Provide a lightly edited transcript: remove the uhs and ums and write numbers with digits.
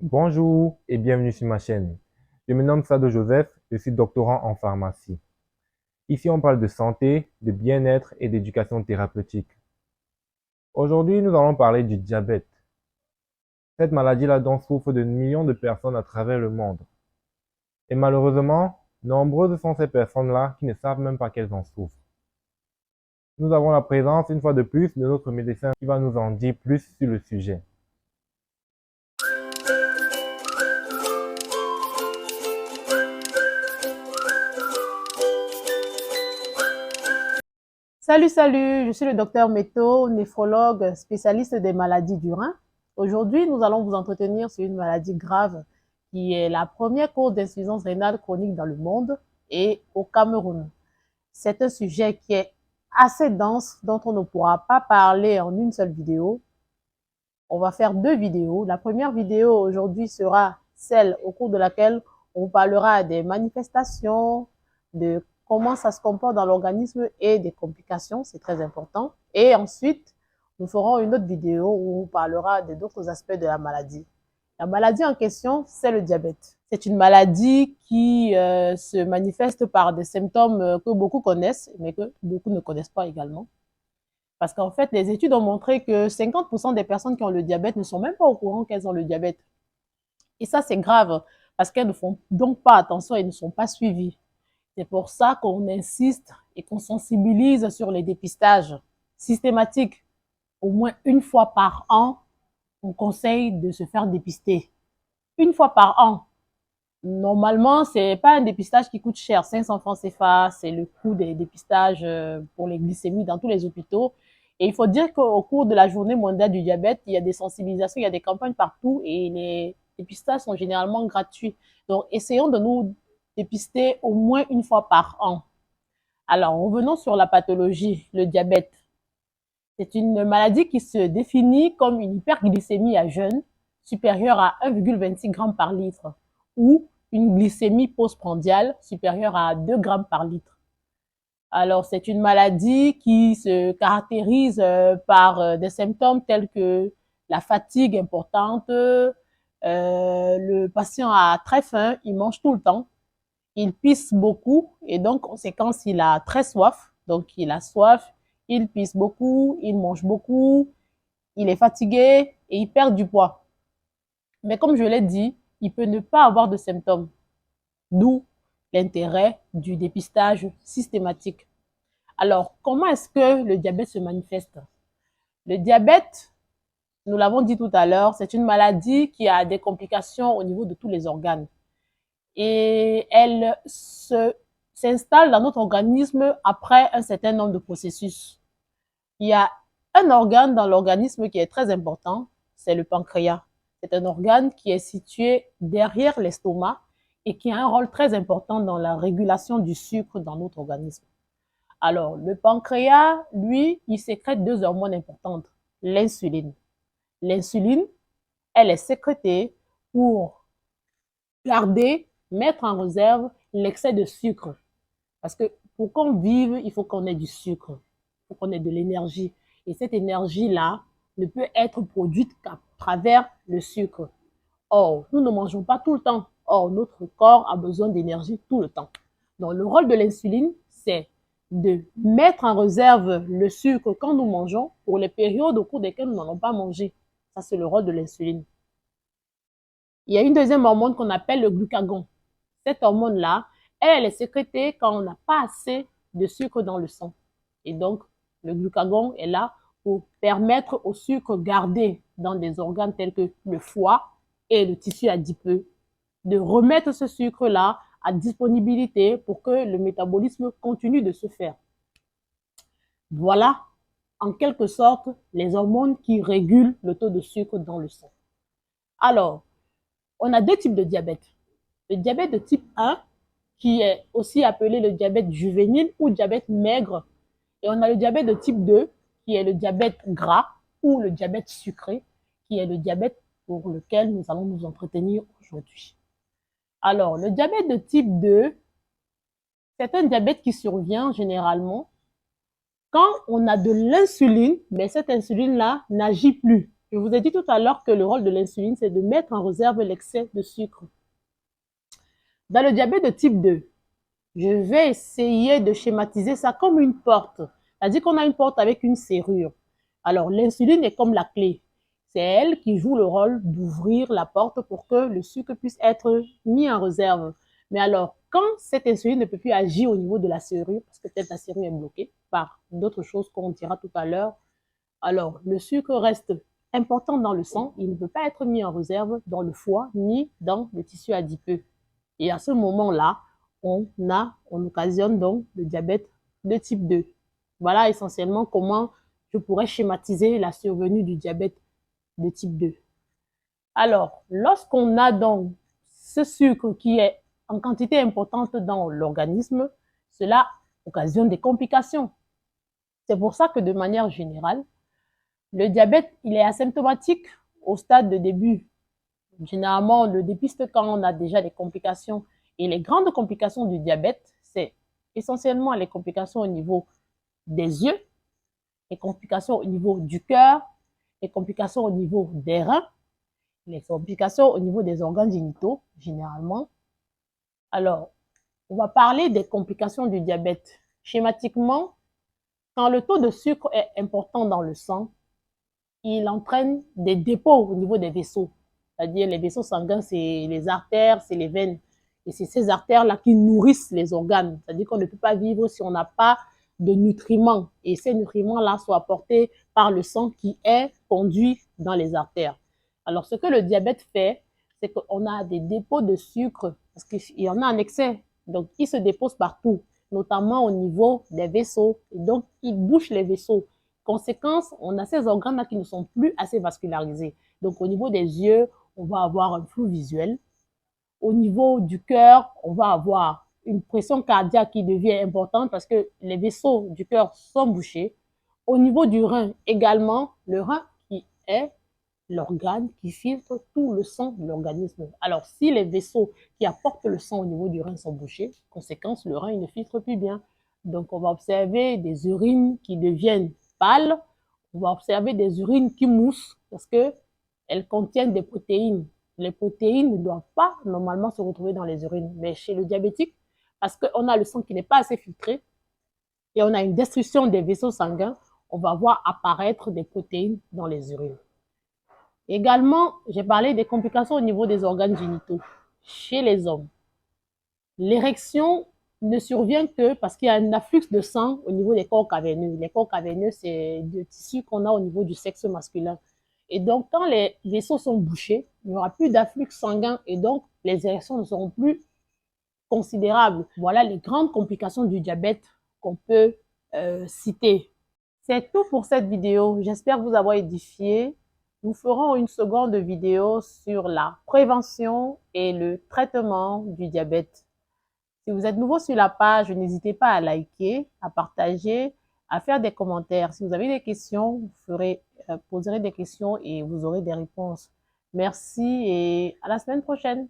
Bonjour et bienvenue sur ma chaîne. Je me nomme Sado Joseph, je suis doctorant en pharmacie. Ici, on parle de santé, de bien-être et d'éducation thérapeutique. Aujourd'hui, nous allons parler du diabète. Cette maladie-là dont souffrent de millions de personnes à travers le monde. Et malheureusement, nombreuses sont ces personnes-là qui ne savent même pas qu'elles en souffrent. Nous avons la présence, une fois de plus, de notre médecin qui va nous en dire plus sur le sujet. Salut, salut, je suis le docteur Méto, néphrologue, spécialiste des maladies du rein. Aujourd'hui, nous allons vous entretenir sur une maladie grave qui est la première cause d'insuffisance rénale chronique dans le monde et au Cameroun. C'est un sujet qui est assez dense dont on ne pourra pas parler en une seule vidéo. On va faire deux vidéos. La première vidéo aujourd'hui sera celle au cours de laquelle on parlera des manifestations, de comment ça se comporte dans l'organisme et des complications, c'est très important. Et ensuite, nous ferons une autre vidéo où on parlera d'autres aspects de la maladie. La maladie en question, c'est le diabète. C'est une maladie qui se manifeste par des symptômes que beaucoup connaissent, mais que beaucoup ne connaissent pas également. Parce qu'en fait, les études ont montré que 50% des personnes qui ont le diabète ne sont même pas au courant qu'elles ont le diabète. Et ça, c'est grave, parce qu'elles ne font donc pas attention et ne sont pas suivies. C'est pour ça qu'on insiste et qu'on sensibilise sur les dépistages systématiques. Au moins une fois par an, on conseille de se faire dépister. Une fois par an. Normalement, c'est pas un dépistage qui coûte cher. 500 francs CFA, c'est le coût des dépistages pour les glycémies dans tous les hôpitaux. Et il faut dire qu'au cours de la journée mondiale du diabète, il y a des sensibilisations, il y a des campagnes partout et les dépistages sont généralement gratuits. Donc, essayons de nous dépister au moins une fois par an. Alors, revenons sur la pathologie, le diabète. C'est une maladie qui se définit comme une hyperglycémie à jeûne supérieure à 1,26 g par litre ou une glycémie postprandiale supérieure à 2 g par litre. Alors, c'est une maladie qui se caractérise par des symptômes tels que la fatigue importante, le patient a très faim, il mange tout le temps, il pisse beaucoup et donc, conséquence, il a très soif. Donc, il a soif, il pisse beaucoup, il mange beaucoup, il est fatigué et il perd du poids. Mais comme je l'ai dit, il peut ne pas avoir de symptômes. D'où l'intérêt du dépistage systématique. Alors, comment est-ce que le diabète se manifeste? Le diabète, nous l'avons dit tout à l'heure, c'est une maladie qui a des complications au niveau de tous les organes. Et elle s'installe dans notre organisme après un certain nombre de processus. Il y a un organe dans l'organisme qui est très important, c'est le pancréas. C'est un organe qui est situé derrière l'estomac et qui a un rôle très important dans la régulation du sucre dans notre organisme. Alors, le pancréas, lui, il sécrète deux hormones importantes. L'insuline. L'insuline, elle est sécrétée pour garder, mettre en réserve l'excès de sucre. Parce que pour qu'on vive, il faut qu'on ait du sucre, il faut qu'on ait de l'énergie. Et cette énergie-là ne peut être produite qu'à travers le sucre. Or, nous ne mangeons pas tout le temps. Or, notre corps a besoin d'énergie tout le temps. Donc, le rôle de l'insuline, c'est de mettre en réserve le sucre quand nous mangeons pour les périodes au cours desquelles nous n'allons pas manger. Ça, c'est le rôle de l'insuline. Il y a une deuxième hormone qu'on appelle le glucagon. Cette hormone-là, elle est sécrétée quand on n'a pas assez de sucre dans le sang. Et donc, le glucagon est là pour permettre au sucre gardé dans des organes tels que le foie et le tissu adipeux de remettre ce sucre-là à disponibilité pour que le métabolisme continue de se faire. Voilà, en quelque sorte, les hormones qui régulent le taux de sucre dans le sang. Alors, on a deux types de diabète. Le diabète de type 1, qui est aussi appelé le diabète juvénile ou diabète maigre. Et on a le diabète de type 2, qui est le diabète gras ou le diabète sucré, qui est le diabète pour lequel nous allons nous entretenir aujourd'hui. Alors, le diabète de type 2, c'est un diabète qui survient généralement quand on a de l'insuline, mais cette insuline-là n'agit plus. Je vous ai dit tout à l'heure que le rôle de l'insuline, c'est de mettre en réserve l'excès de sucre. Dans le diabète de type 2, je vais essayer de schématiser ça comme une porte. C'est-à-dire qu'on a une porte avec une serrure. Alors, l'insuline est comme la clé. C'est elle qui joue le rôle d'ouvrir la porte pour que le sucre puisse être mis en réserve. Mais alors, quand cette insuline ne peut plus agir au niveau de la serrure, parce que peut-être la serrure est bloquée par d'autres choses qu'on dira tout à l'heure, alors le sucre reste important dans le sang. Il ne peut pas être mis en réserve dans le foie ni dans le tissu adipeux. Et à ce moment-là, on occasionne donc le diabète de type 2. Voilà essentiellement comment je pourrais schématiser la survenue du diabète de type 2. Alors, lorsqu'on a donc ce sucre qui est en quantité importante dans l'organisme, cela occasionne des complications. C'est pour ça que de manière générale, le diabète, il est asymptomatique au stade de début. Généralement, on le dépiste quand on a déjà des complications. Et les grandes complications du diabète, c'est essentiellement les complications au niveau des yeux, les complications au niveau du cœur, les complications au niveau des reins, les complications au niveau des organes génitaux, généralement. Alors, on va parler des complications du diabète. Schématiquement, quand le taux de sucre est important dans le sang, il entraîne des dépôts au niveau des vaisseaux. C'est-à-dire les vaisseaux sanguins, c'est les artères, c'est les veines. Et c'est ces artères-là qui nourrissent les organes. C'est-à-dire qu'on ne peut pas vivre si on n'a pas de nutriments. Et ces nutriments-là sont apportés par le sang qui est conduit dans les artères. Alors, ce que le diabète fait, c'est qu'on a des dépôts de sucre, parce qu'il y en a en excès. Donc, ils se déposent partout, notamment au niveau des vaisseaux. Et donc, ils bouchent les vaisseaux. Conséquence, on a ces organes-là qui ne sont plus assez vascularisés. Donc, au niveau des yeux, on va avoir un flou visuel. Au niveau du cœur, on va avoir une pression cardiaque qui devient importante parce que les vaisseaux du cœur sont bouchés. Au niveau du rein également, le rein qui est l'organe qui filtre tout le sang de l'organisme. Alors, si les vaisseaux qui apportent le sang au niveau du rein sont bouchés, conséquence, le rein il ne filtre plus bien. Donc, on va observer des urines qui deviennent pâles. On va observer des urines qui moussent parce qu'elles contiennent des protéines. Les protéines ne doivent pas normalement se retrouver dans les urines. Mais chez le diabétique, parce qu'on a le sang qui n'est pas assez filtré et on a une destruction des vaisseaux sanguins, on va voir apparaître des protéines dans les urines. Également, j'ai parlé des complications au niveau des organes génitaux. Chez les hommes, l'érection ne survient que parce qu'il y a un afflux de sang au niveau des corps caverneux. Les corps caverneux, c'est des tissus qu'on a au niveau du sexe masculin. Et donc, quand les vaisseaux sont bouchés, il n'y aura plus d'afflux sanguin et donc les érections ne seront plus considérables. Voilà les grandes complications du diabète qu'on peut citer. C'est tout pour cette vidéo. J'espère vous avoir édifié. Nous ferons une seconde vidéo sur la prévention et le traitement du diabète. Si vous êtes nouveau sur la page, n'hésitez pas à liker, à partager, à faire des commentaires. Si vous avez des questions, vous poserez des questions et vous aurez des réponses. Merci et à la semaine prochaine.